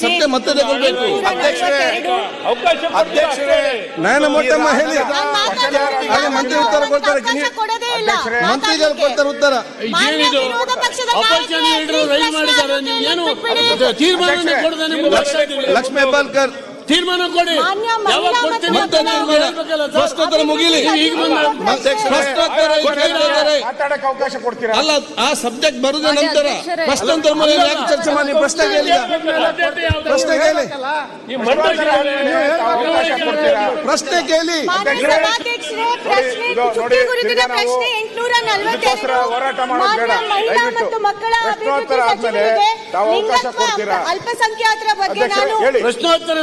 ಸತ್ಯ ಮತ್ತೆ ತಗೊಳ್ಬೇಕು. ನಾನು ಮೊಟ್ಟಮ್ಮ ಹೇಳಿ ಮಂತ್ರಿ ಉತ್ತರ ಕೊಡ್ತಾರೆ, ಮಂತ್ರಿಗಳು ಕೊಡ್ತಾರೆ ಉತ್ತರ. ಲಕ್ಷ್ಮೀ ಹೆಬ್ಬಾಳ್ಕರ್ ತೀರ್ಮಾನ ಕೊಡಿ, ಪ್ರಶ್ನೋತ್ತರ ಮುಗಿಲಿ. ಅವಕಾಶ ಕೊಡ್ತೀರಾ? ಅಲ್ಲ, ಆ ಸಬ್ಜೆಕ್ಟ್ ಬರುದ ನಂತರ ಪ್ರಶ್ನೋತ್ತರ ಯಾಕೆ ಚರ್ಚೆ ಮಾಡಿ? ಪ್ರಶ್ನೆ ಕೇಳಿ, ಪ್ರಶ್ನೆ ಕೇಳಿ, ಪ್ರಶ್ನೆ ಕೇಳಿ. ಹೋರಾಟ ಮಾಡೋದು ಬೇಡ. ಅಲ್ಪಸಂಖ್ಯಾತರ ಬಗ್ಗೆ ಪ್ರಶ್ನೋತ್ತರ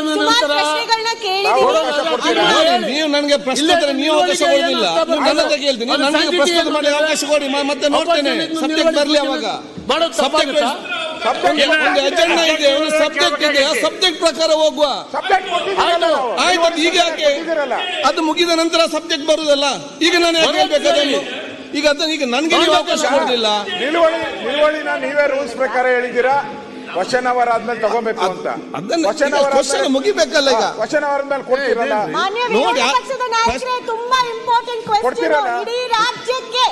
ನೀವು ನನಗೆ ಪ್ರಶ್ನೋತ್ತರ ನೀವು ಅವಕಾಶ ಕೊಡುದಿಲ್ಲ. ನನ್ನ ಕೇಳ್ತೀನಿ, ನನಗೆ ಪ್ರಶ್ನೋತ್ತರ ಮಾಡಿ ಅವಕಾಶ ಕೊಡಿ, ಮತ್ತೆ ನೋಡ್ತೇನೆ. ಸಬ್ಜೆಕ್ಟ್ ಬರಲಿ, ಅವಾಗ ಸಬ್ಜೆಕ್ಟ್ ಒಂದು ಅಜೆಂಡಾ ಇದೆ, ಒಂದು ಸಬ್ಜೆಕ್ಟ್ ಇದೆ, ಆ ಸಬ್ಜೆಕ್ಟ್ ಪ್ರಕಾರ ಹೋಗುವ. ಆಯ್ತು, ಈಗ ಯಾಕೆ ಅದು ಮುಗಿದ ನಂತರ ಸಬ್ಜೆಕ್ಟ್ ಬರುದಲ್ಲ? ಈಗ ನಾನು ಯಾಕೆ ಹೇಳ್ಬೇಕಾದ್ರೆ ಈಗ ಅದನ್ನ ಈಗ ನನಗೆ ನೀವು ಅವಕಾಶ ಕೊಡುದಿಲ್ಲ. ನಿಲುವಳಿನ ನೀವೇ ರೂಲ್ಸ್ ಪ್ರಕಾರ ಹೇಳಿದ್ದೀರಾ, ಕ್ವಶನ್ ಅವರ್ ಆದ್ಮೇಲೆ ತಗೋಬೇಕು ಅಂತ. ಕ್ವಶನ್ ಮುಗಿಬೇಕಲ್ಲ, ಈಗ ಕ್ವಶನ್ ಅವರ್ ಮೇಲೆ ಕೊಡ್ತೀರಲ್ಲ. ನೋಡಿ, ತುಂಬಾ ಇಂಪಾರ್ಟೆಂಟ್ ಕ್ವೆಶ್ಚನ್ ಇಡೀ ರಾಜ್ಯಕ್ಕೆ.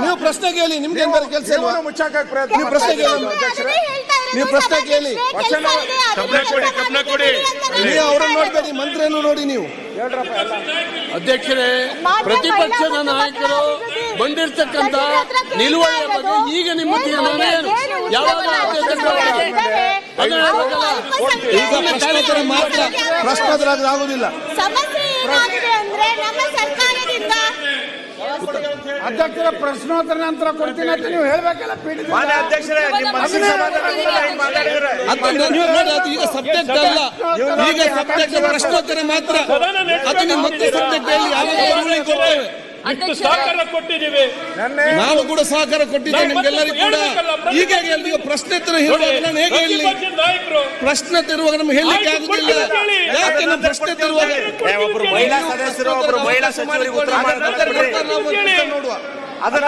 ನೀವು ಪ್ರಶ್ನೆ ಕೇಳಿ, ನಿಮ್ಗೆ ಏನಾದ್ರು ಕೆಲಸ ಇಲ್ಲ? ಮುಚ್ಚಾಕ ಪ್ರಯತ್ನ. ನೀವು ಪ್ರಶ್ನೆ ಕೇಳಿ, ನೀವು ಪ್ರಶ್ನೆ ಕೇಳಿ. ನೀವು ಅವರನ್ನು ನೋಡ್ಬೇಡಿ, ಮಂತ್ರಿಯನ್ನು ನೋಡಿ ನೀವು. ಅಧ್ಯಕ್ಷರೇ, ಪ್ರತಿಪಕ್ಷದ ನಾಯಕರು ಬಂದಿರ್ತಕ್ಕಂಥ ನಿಲುವಳಿಯ ಬಗ್ಗೆ ಈಗ ನಿಮ್ಮ ತೀರ್ಮಾನ ಏನು? ಯಾವಾಗ ಈಗ ಪ್ರಶ್ನೋತ್ತರ ಮಾತ್ರ, ಪ್ರಶ್ನೋತ್ತರ ಆಗುದಿಲ್ಲ. ಸಮಸ್ಯೆ ಏನಾಗಿದೆ ಅಂದ್ರೆ ನಮ್ಮ ಸರ್ಕಾರದಿಂದ ಅಧ್ಯಕ್ಷರ ಪ್ರಶ್ನೋತ್ತರ ನಂತರ ಕೊಡ್ತೀನಿ ಅಂತ ನೀವು ಹೇಳ್ಬೇಕಲ್ಲ. ಈಗ ಸಬ್ಜೆಕ್ಟ್ ಅಲ್ಲ, ಈಗ ಸಬ್ಜೆಕ್ಟ್ ಪ್ರಶ್ನೋತ್ತರ ಮಾತ್ರ. ಅದನ್ನ ಮತ್ತೆ ಸಬ್ಜೆಕ್ಟ್ ಹೇಳಿ, ಯಾವಾಗ ಕೊಡ್ತೇವೆ. ನಾವು ಕೂಡ ಸಹಕಾರ ಕೊಟ್ಟಿದ್ದೇವೆ ನಿಮ್ಗೆಲ್ಲರಿಗೂ ಕೂಡ. ಈಗ ಈಗ ಪ್ರಶ್ನೋತ್ತರ ಹೇಳುವಾಗ ನಾನು ಹೇಗೆ ಹೇಳಿ? ಪ್ರಶ್ನೆ ತಿರುವಾಗ ನಮ್ಗೆ ಹೇಳಲಿಕ್ಕೆ ಆಗುದಿಲ್ಲ. ಯಾಕೆ ನಾವು ಪ್ರಶ್ನೆ ತಿರುವಾಗ ಒಬ್ಬರು ಮಹಿಳಾ ಸದಸ್ಯರು, ಒಬ್ಬರು ಮಹಿಳಾ ಸಚಿವರಿಗೆ ಉತ್ತರ ನೋಡುವ. ಅದರ